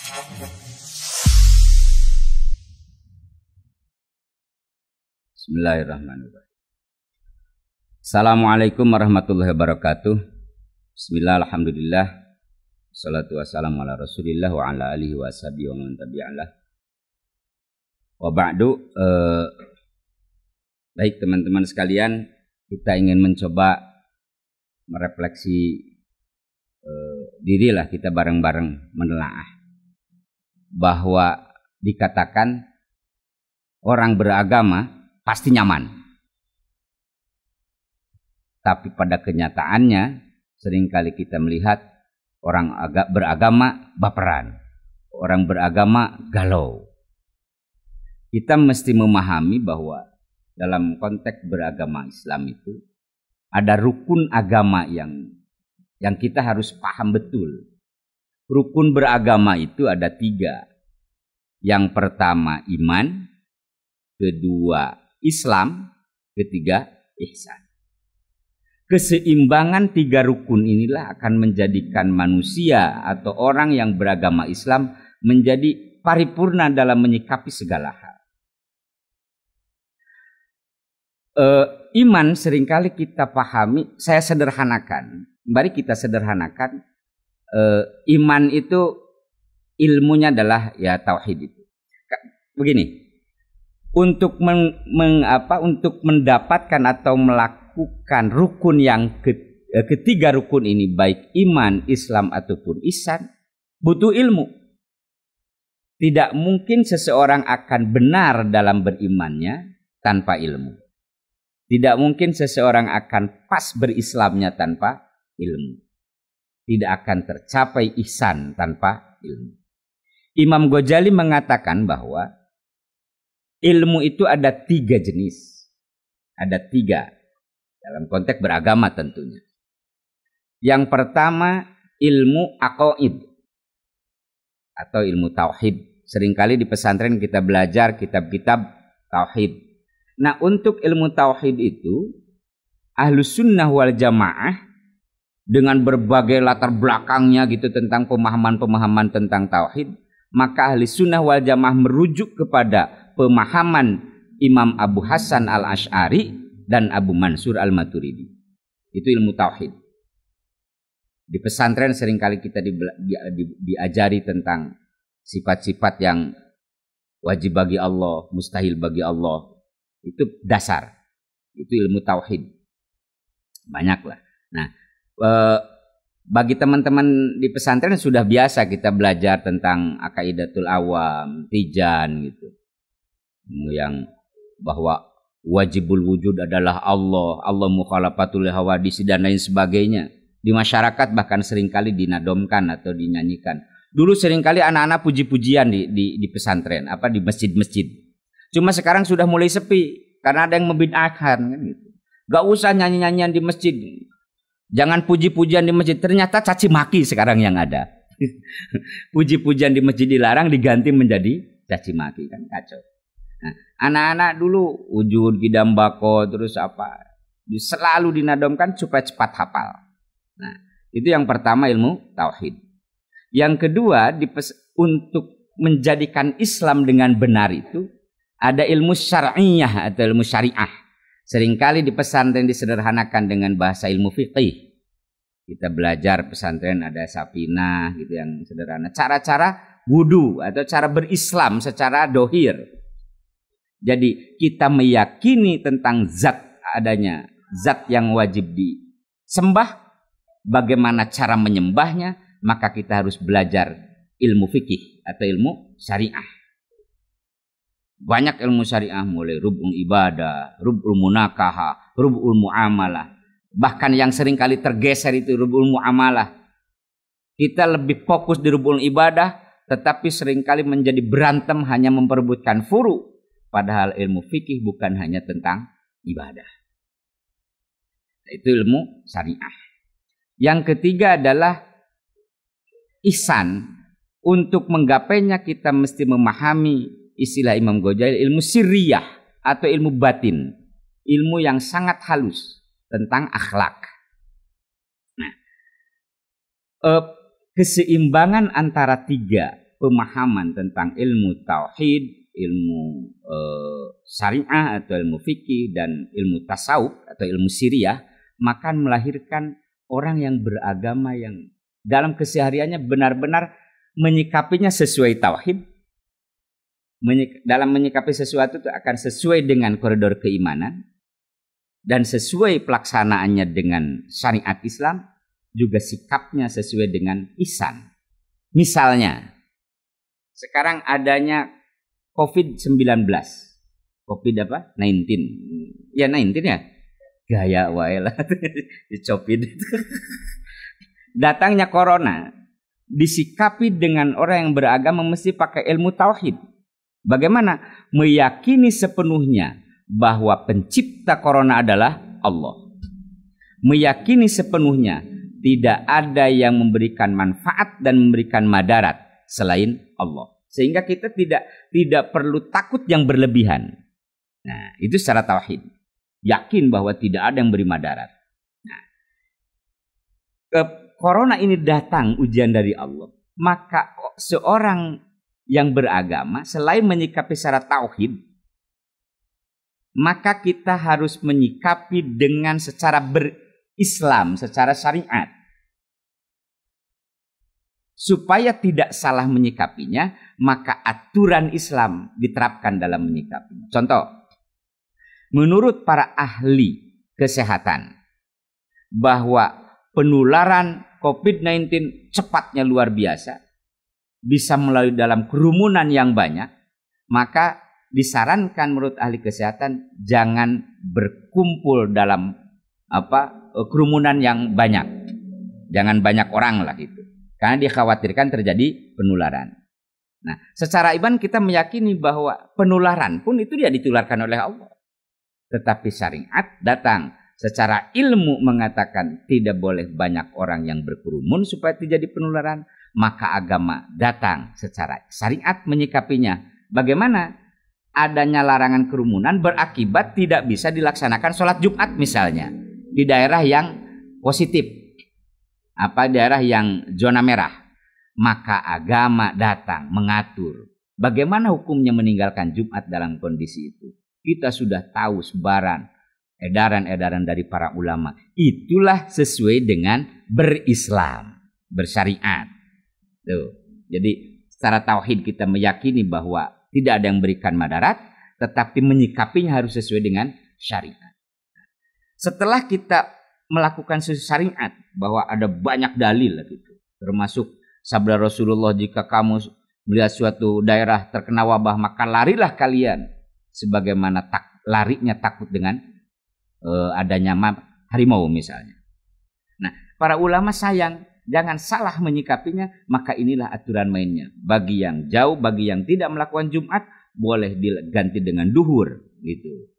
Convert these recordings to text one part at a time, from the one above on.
Bismillahirrahmanirrahim. Assalamualaikum warahmatullahi wabarakatuh. Bismillah, alhamdulillah. Wassalatu wassalamu ala rasulillah wa ala alihi wa sahbihi wa man tabi'alah. Wa ba'du. Baik teman-teman sekalian, kita ingin mencoba merefleksi dirilah kita bareng-bareng menelaah bahwa dikatakan orang beragama pasti nyaman, tapi pada kenyataannya seringkali kita melihat orang beragama baperan, orang beragama galau. Kita mesti memahami bahwa dalam konteks beragama Islam itu ada rukun agama yang kita harus paham betul. Rukun beragama itu ada 3. Yang pertama iman, kedua Islam, ketiga ihsan. Keseimbangan 3 rukun inilah akan menjadikan manusia atau orang yang beragama Islam menjadi paripurna dalam menyikapi segala hal. Iman seringkali kita pahami, saya sederhanakan. Mari kita sederhanakan. Iman itu ilmunya adalah ya tauhid itu. Begini. Untuk untuk mendapatkan atau melakukan rukun yang ketiga rukun ini, baik iman, Islam ataupun ihsan, butuh ilmu. Tidak mungkin seseorang akan benar dalam berimannya tanpa ilmu. Tidak mungkin seseorang akan pas berislamnya tanpa ilmu. Tidak akan tercapai ihsan tanpa ilmu. Imam Ghazali mengatakan bahwa ilmu itu ada 3 jenis. Ada 3 dalam konteks beragama tentunya. Yang pertama ilmu aqaid atau ilmu tauhid. Seringkali di pesantren kita belajar kitab-kitab tauhid. Nah, untuk ilmu tauhid itu Ahlus Sunnah wal Jamaah dengan berbagai latar belakangnya gitu tentang pemahaman-pemahaman tentang tauhid, maka Ahlus Sunnah wal Jamaah merujuk kepada pemahaman Imam Abu Hasan al-Ash'ari dan Abu Mansur al-Maturidi. Itu ilmu tauhid. Di pesantren seringkali kita diajari tentang sifat-sifat yang wajib bagi Allah, mustahil bagi Allah. Itu dasar. Itu ilmu tauhid. Banyaklah. Nah, bagi teman-teman di pesantren sudah biasa kita belajar tentang Aqaidatul Awam, Tijan gitu. Yang bahwa wajibul wujud adalah Allah, Allah mukhalafatul hawadis dan lain sebagainya. Di masyarakat bahkan seringkali dinadomkan atau dinyanyikan. Dulu seringkali anak-anak puji-pujian di pesantren, di masjid-masjid. Cuma sekarang sudah mulai sepi karena ada yang membid'ahkan kan gitu. Gak usah nyanyi-nyanyian di masjid. Jangan puji-pujian di masjid, ternyata caci maki sekarang yang ada. Puji-pujian di masjid dilarang diganti menjadi caci maki, kan kacau. Nah, anak-anak dulu wujud kidam bako terus selalu dinadomkan supaya cepat hafal. Nah, itu yang pertama ilmu tauhid. Yang kedua untuk menjadikan Islam dengan benar itu ada ilmu syar'iyah atau ilmu syariah. Seringkali di pesantren disederhanakan dengan bahasa ilmu fiqih. Kita belajar pesantren ada sapinah gitu yang sederhana. Cara-cara wudu atau cara berislam secara dohir. Jadi kita meyakini tentang adanya zat yang wajib disembah, bagaimana cara menyembahnya, maka kita harus belajar ilmu fikih atau ilmu syariah. Banyak ilmu syariah mulai rub'ul ibadah, rub'ul munakaha, rub'ul muamalah. Bahkan yang sering kali tergeser itu rub'ul muamalah. Kita lebih fokus di rub'ul ibadah, tetapi seringkali menjadi berantem hanya memperebutkan furu. Padahal ilmu fikih bukan hanya tentang ibadah. Itu ilmu syariah. Yang ketiga adalah ihsan. Untuk menggapainya kita mesti memahami istilah Imam Ghazali ilmu sirriyah atau ilmu batin. Ilmu yang sangat halus tentang akhlak. Nah, keseimbangan antara 3 pemahaman tentang ilmu tauhid, ilmu syariah atau ilmu fikih dan ilmu tasawuf atau ilmu siriyah, maka melahirkan orang yang beragama yang dalam kesehariannya benar-benar menyikapinya sesuai tauhid. Dalam menyikapi sesuatu itu akan sesuai dengan koridor keimanan dan sesuai pelaksanaannya dengan syariat Islam, juga sikapnya sesuai dengan ihsan. Misalnya, sekarang adanya COVID-19. COVID apa? 19. Ya 19 ya? Gaya wae lah. COVID. Datangnya corona disikapi dengan orang yang beragama mesti pakai ilmu tauhid. Bagaimana? Meyakini sepenuhnya bahwa pencipta corona adalah Allah. Meyakini sepenuhnya tidak ada yang memberikan manfaat dan memberikan madarat selain Allah. Sehingga kita tidak perlu takut yang berlebihan. Nah, itu secara tauhid. Yakin bahwa tidak ada yang beri madarat. Nah, corona ini datang ujian dari Allah. Maka seorang yang beragama selain menyikapi secara tauhid, maka kita harus menyikapi dengan secara berislam, secara syariat. Supaya tidak salah menyikapinya, maka aturan Islam diterapkan dalam menyikapinya. Contoh, menurut para ahli kesehatan, bahwa penularan COVID-19 cepatnya luar biasa, bisa melalui dalam kerumunan yang banyak, maka disarankan menurut ahli kesehatan jangan berkumpul dalam kerumunan yang banyak. Jangan banyak orang lah itu. Karena dikhawatirkan terjadi penularan. Nah, secara iman kita meyakini bahwa penularan pun itu dia ditularkan oleh Allah. Tetapi syariat datang secara ilmu mengatakan tidak boleh banyak orang yang berkerumun supaya terjadi penularan. Maka agama datang secara syariat menyikapinya. Bagaimana? Adanya larangan kerumunan berakibat tidak bisa dilaksanakan sholat Jumat misalnya. Di daerah yang positif. Daerah yang zona merah. Maka agama datang mengatur. Bagaimana hukumnya meninggalkan Jumat dalam kondisi itu? Kita sudah tahu sebaran edaran-edaran dari para ulama. Itulah sesuai dengan berislam, bersyariat. Tuh. Jadi secara tauhid kita meyakini bahwa tidak ada yang memberikan madarat, tetapi menyikapinya harus sesuai dengan syariat. Setelah kita melakukan syariat bahwa ada banyak dalil gitu, termasuk sabda Rasulullah, jika kamu melihat suatu daerah terkena wabah maka larilah kalian, sebagaimana larinya takut dengan adanya harimau misalnya. Nah, para ulama sayang jangan salah menyikapinya, maka inilah aturan mainnya. Bagi yang jauh, bagi yang tidak melakukan Jumat, boleh diganti dengan duhur gitu.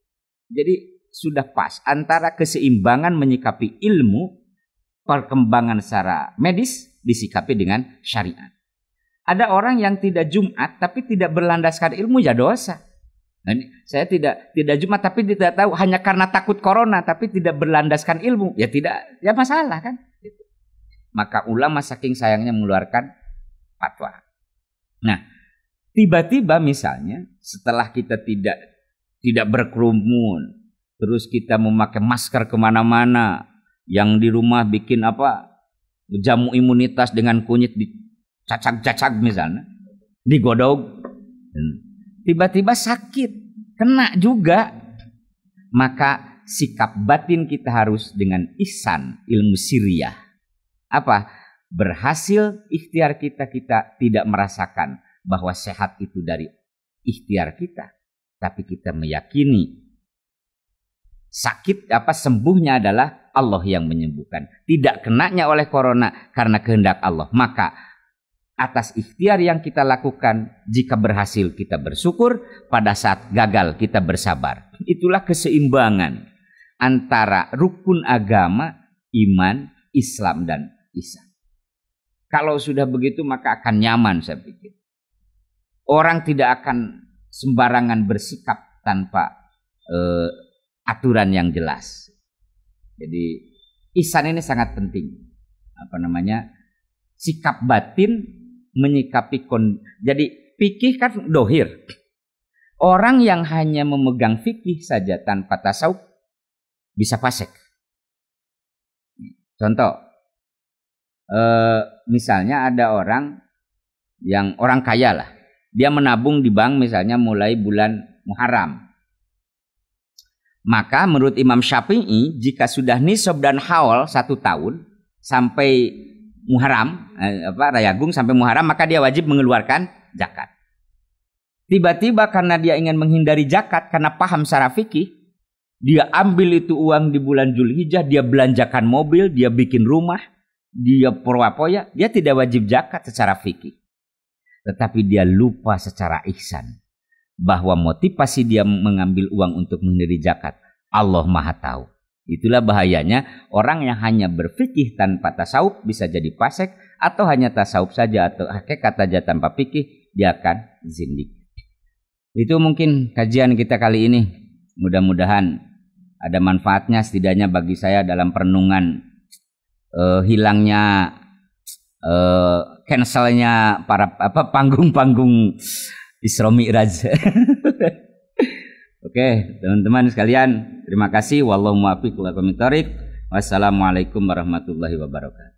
Jadi sudah pas antara keseimbangan menyikapi ilmu, perkembangan secara medis disikapi dengan syariat. Ada orang yang tidak Jumat tapi tidak berlandaskan ilmu, ya dosa. Nah, saya tidak Jumat tapi tidak tahu, hanya karena takut corona tapi tidak berlandaskan ilmu, ya tidak, ya masalah kan. Maka ulama saking sayangnya mengeluarkan fatwa. Nah, tiba-tiba misalnya setelah kita tidak berkerumun, terus kita memakai masker kemana-mana, yang di rumah bikin jamu imunitas dengan kunyit dicacag-cacag misalnya, digodok, tiba-tiba sakit, kena juga, maka sikap batin kita harus dengan ihsan, ilmu siriyah. Berhasil ikhtiar kita tidak merasakan bahwa sehat itu dari ikhtiar kita, tapi kita meyakini sakit sembuhnya adalah Allah yang menyembuhkan. Tidak kenanya oleh corona karena kehendak Allah. Maka atas ikhtiar yang kita lakukan, jika berhasil kita bersyukur, pada saat gagal kita bersabar. Itulah keseimbangan antara rukun agama, iman, Islam dan ihsan. Kalau sudah begitu maka akan nyaman, saya pikir. Orang tidak akan sembarangan bersikap tanpa aturan yang jelas. Jadi ihsan ini sangat penting. Sikap batin menyikapi jadi fikih kan dohir. Orang yang hanya memegang fikih saja tanpa tasawuf bisa fasik. Contoh, misalnya ada orang yang orang kaya lah, dia menabung di bank misalnya mulai bulan Muharram. Maka menurut Imam Syafi'i, jika sudah nisab dan haul 1 tahun sampai Muharram, Rayagung sampai Muharram, maka dia wajib mengeluarkan zakat. Tiba-tiba karena dia ingin menghindari zakat, karena paham secara fikih, dia ambil itu uang di bulan Zulhijjah, dia belanjakan mobil, dia bikin rumah, dia poya-poya, dia tidak wajib zakat secara fikih. Tetapi dia lupa secara ihsan bahwa motivasi dia mengambil uang untuk menghindari zakat, Allah Maha tahu. Itulah bahayanya orang yang hanya berfikih tanpa tasawuf bisa jadi fasik, atau hanya tasawuf saja atau hakikat saja tanpa fikih, dia akan zindik. Itu mungkin kajian kita kali ini. Mudah-mudahan ada manfaatnya setidaknya bagi saya dalam perenungan hilangnya cancelnya para panggung-panggung Isra Mi'raj. Oke, teman-teman sekalian, terima kasih. Wallahu muwaffiq ila aqwamit thoriq. Wassalamualaikum warahmatullahi wabarakatuh.